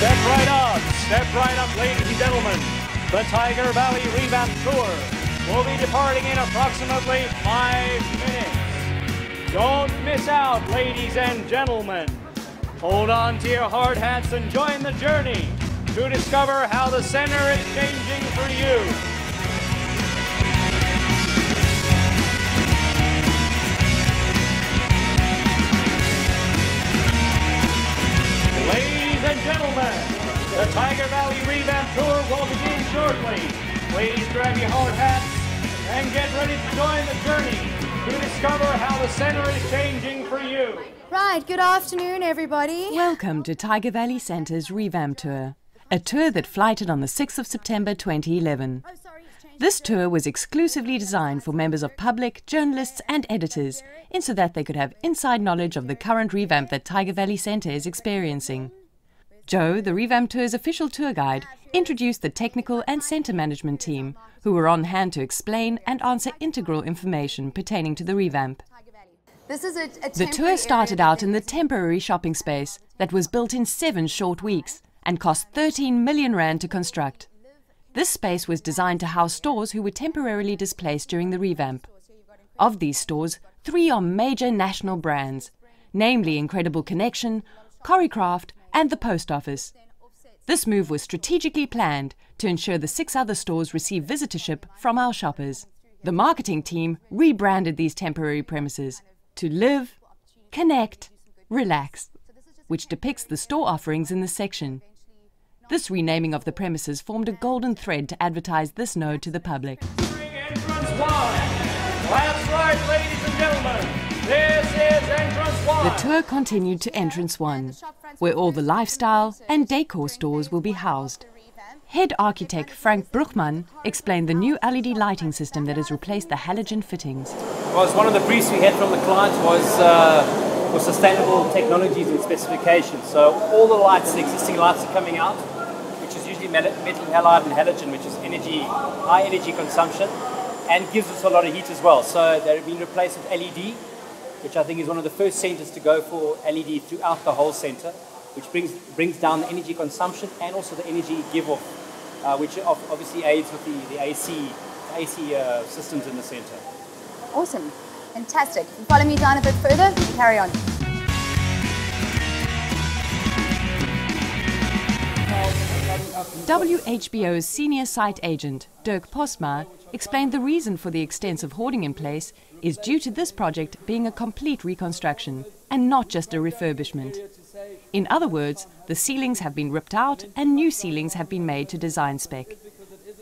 Step right up, ladies and gentlemen. The Tyger Valley Revamp Tour will be departing in approximately 5 minutes. Don't miss out, ladies and gentlemen. Hold on to your hard hats and join the journey to discover how the center is changing for you. Ladies and gentlemen, the Tyger Valley Revamp Tour will begin shortly. Please grab your hard hats and get ready to join the journey to discover how the center is changing for you. Right, good afternoon everybody. Welcome to Tyger Valley Centre's Revamp Tour, a tour that flighted on the 6th of September 2011. This tour was exclusively designed for members of public, journalists and editors, in so that they could have inside knowledge of the current revamp that Tyger Valley Centre is experiencing. Joe, the Revamp Tour's official tour guide, introduced the technical and centre management team, who were on hand to explain and answer integral information pertaining to the revamp. The tour started out in the temporary shopping space that was built in 7 short weeks and cost 13 million rand to construct. This space was designed to house stores who were temporarily displaced during the revamp. Of these stores, 3 are major national brands, namely Incredible Connection, Choreographed and the Post Office. This move was strategically planned to ensure the 6 other stores receive visitorship from our shoppers. The marketing team rebranded these temporary premises to Live, Connect, Relax, which depicts the store offerings in this section. This renaming of the premises formed a golden thread to advertise this node to the public. Entrance 1. That's right, ladies and gentlemen. This is Entrance 1. The tour continued to Entrance 1, where all the lifestyle and decor stores will be housed. Head architect Frank Bruchmann explained the new LED lighting system that has replaced the halogen fittings. Well, one of the briefs we had from the client was for sustainable technologies and specifications. So all the lights, the existing lights are coming out, which is usually metal halide and halogen, which is high energy consumption, and gives us a lot of heat as well. So they're being replaced with LED, which I think is one of the first centres to go for LED throughout the whole centre, which brings down the energy consumption and also the energy give-off, which obviously aids with the AC systems in the centre. Awesome, fantastic. If you follow me down a bit further, carry on. WHBO's senior site agent, Dirk Postma, explained the reason for the extensive hoarding in place is due to this project being a complete reconstruction and not just a refurbishment. In other words, the ceilings have been ripped out and new ceilings have been made to design spec.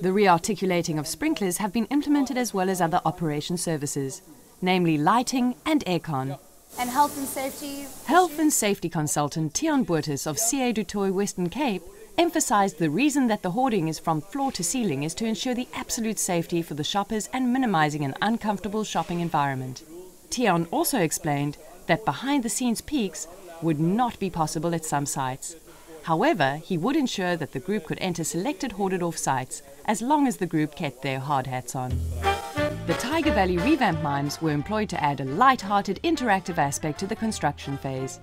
The re-articulating of sprinklers have been implemented as well as other operation services, namely lighting and aircon. And health and safety? Health and safety consultant Tian Boertes of CA du Toit Western Cape emphasized the reason that the hoarding is from floor to ceiling is to ensure the absolute safety for the shoppers and minimizing an uncomfortable shopping environment. Tian also explained that behind-the-scenes peeks would not be possible at some sites. However, he would ensure that the group could enter selected hoarded-off sites as long as the group kept their hard hats on. The Tyger Valley Revamp mimes were employed to add a light-hearted interactive aspect to the construction phase.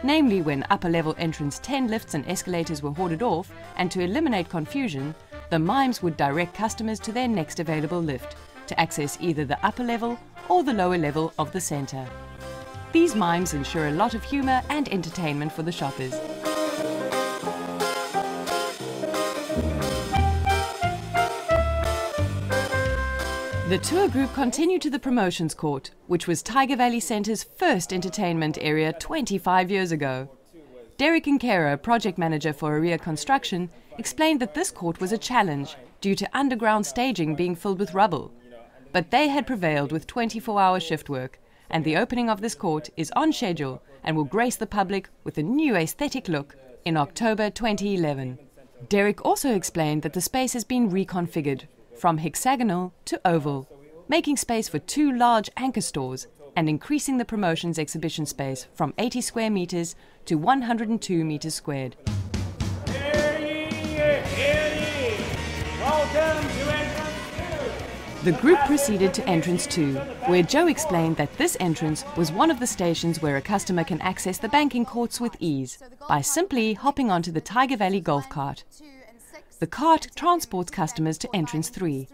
Namely, when upper-level entrance 10 lifts and escalators were hoarded off, and to eliminate confusion, the mimes would direct customers to their next available lift to access either the upper level or the lower level of the centre. These mimes ensure a lot of humour and entertainment for the shoppers. The tour group continued to the promotions court, which was Tyger Valley Centre's first entertainment area 25 years ago. Derek Nkera, project manager for Area Construction, explained that this court was a challenge due to underground staging being filled with rubble. But they had prevailed with 24-hour shift work, and the opening of this court is on schedule and will grace the public with a new aesthetic look in October 2011. Derek also explained that the space has been reconfigured from hexagonal to oval, making space for 2 large anchor stores and increasing the promotions exhibition space from 80 square meters to 102 meters squared. Hear ye, hear ye. Welcome to Entrance 2. The group proceeded to entrance 2, where Joe explained that this entrance was one of the stations where a customer can access the banking courts with ease by simply hopping onto the Tyger Valley golf cart. The cart transports customers to entrance 3.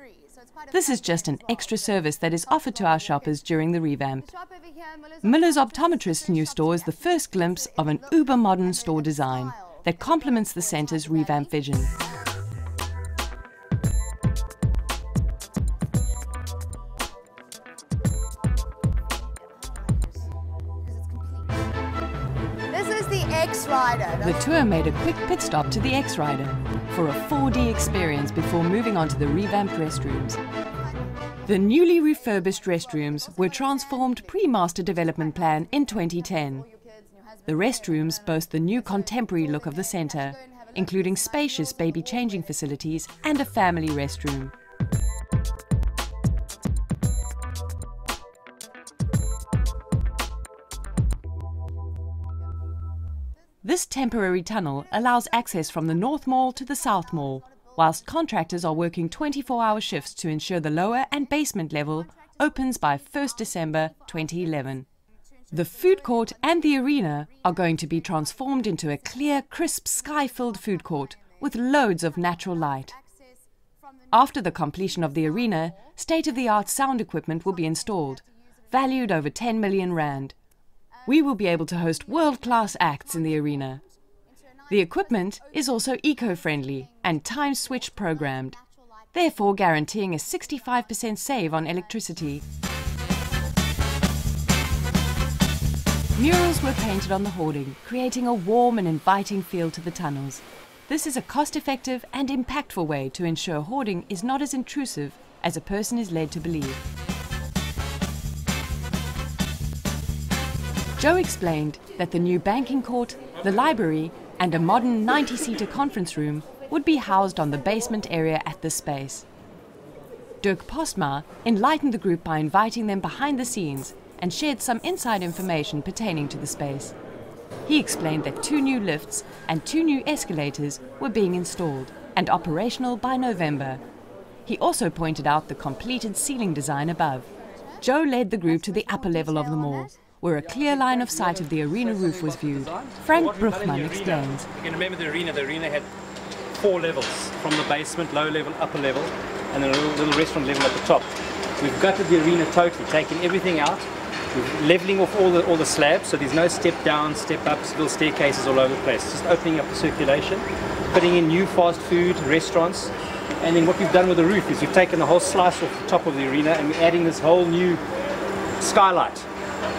This is just an extra service that is offered to our shoppers during the revamp. Miller's Optometrist's new store is the first glimpse of an uber-modern store design that complements the centre's revamp vision. The tour made a quick pit stop to the X-Rider for a 4D experience before moving on to the revamped restrooms. The newly refurbished restrooms were transformed pre-master development plan in 2010. The restrooms boast the new contemporary look of the centre, including spacious baby changing facilities and a family restroom. This temporary tunnel allows access from the North Mall to the South Mall, whilst contractors are working 24-hour shifts to ensure the lower and basement level opens by 1st December 2011. The food court and the arena are going to be transformed into a clear, crisp, sky-filled food court with loads of natural light. After the completion of the arena, state-of-the-art sound equipment will be installed, valued over 10 million rand. We will be able to host world-class acts in the arena. The equipment is also eco-friendly and time-switch programmed, therefore guaranteeing a 65% save on electricity. Murals were painted on the hoarding, creating a warm and inviting feel to the tunnels. This is a cost-effective and impactful way to ensure hoarding is not as intrusive as a person is led to believe. Joe explained that the new banking court, the library, and a modern 90-seater conference room would be housed on the basement area at this space. Dirk Postma enlightened the group by inviting them behind the scenes and shared some inside information pertaining to the space. He explained that 2 new lifts and 2 new escalators were being installed and operational by November. He also pointed out the completed ceiling design above. Joe led the group to the upper level of the mall, where a clear line of sight of the arena roof was viewed. Frank Bruchmann explains. You can remember the arena had 4 levels, from the basement, low level, upper level, and then a little restaurant level at the top. We've gutted the arena totally, taken everything out. We're leveling off all the slabs, so there's no step down, step ups, little staircases all over the place. Just opening up the circulation, putting in new fast food restaurants, and then what we've done with the roof is we've taken the whole slice off the top of the arena and we're adding this whole new skylight.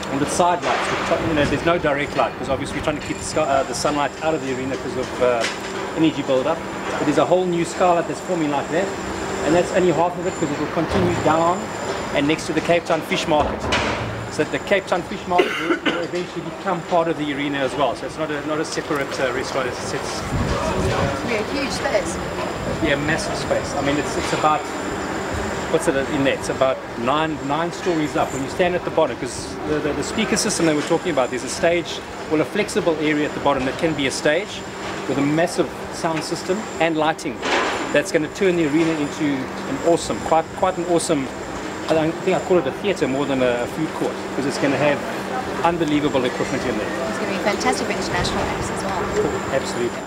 And with side lights, there's no direct light because obviously we're trying to keep the sunlight out of the arena because of energy build-up. But there's a whole new skylight that's forming like that, and that's only half of it because it will continue down and next to the Cape Town Fish Market. So that the Cape Town Fish Market will eventually become part of the arena as well. So it's not a separate restaurant. It's be a huge space. Yeah, massive space. I mean, it's about. What's it in there? It's about nine stories up. When you stand at the bottom, because the speaker system they were talking about, there's a stage, well, a flexible area at the bottom that can be a stage with a massive sound system and lighting that's going to turn the arena into an awesome, quite an awesome, I think I call it a theatre more than a food court, because it's going to have unbelievable equipment in there. It's going to be fantastic for international acts as well. Absolutely.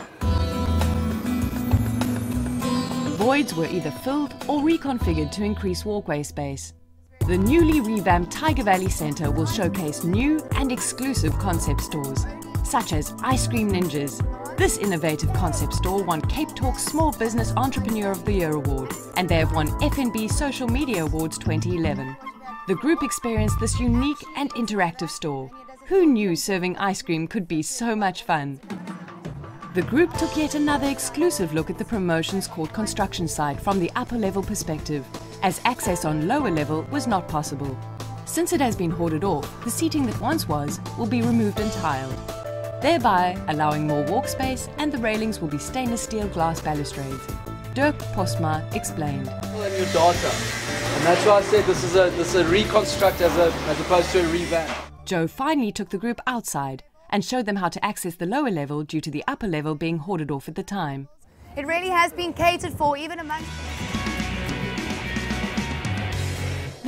Voids were either filled or reconfigured to increase walkway space. The newly revamped Tyger Valley Centre will showcase new and exclusive concept stores, such as Ice Cream Ninjas. This innovative concept store won Cape Talk's Small Business Entrepreneur of the Year award, and they have won FNB Social Media Awards 2011. The group experienced this unique and interactive store. Who knew serving ice cream could be so much fun? The group took yet another exclusive look at the promotions court construction site from the upper level perspective, as access on lower level was not possible. Since it has been hoarded off, the seating that once was will be removed and tiled, thereby allowing more walk space, and the railings will be stainless steel glass balustrades. Dirk Postma explained. A new data, and that's why I said this is a reconstruct as opposed to a revamp. Joe finally took the group outside and showed them how to access the lower level due to the upper level being hoarded off at the time. It really has been catered for, even amongst...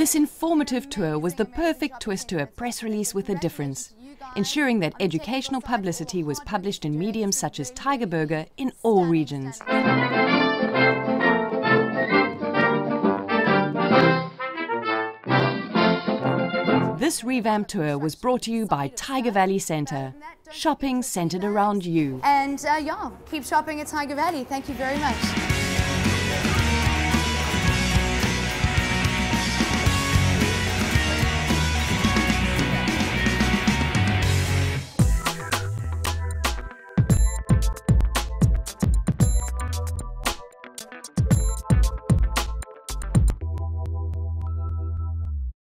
This informative tour was the perfect twist to a press release with a difference, ensuring that educational publicity was published in mediums such as Tyger Burger in all regions. This Revamp tour was brought to you by Tyger Valley Centre. Shopping centred around you. And yeah, keep shopping at Tyger Valley. Thank you very much.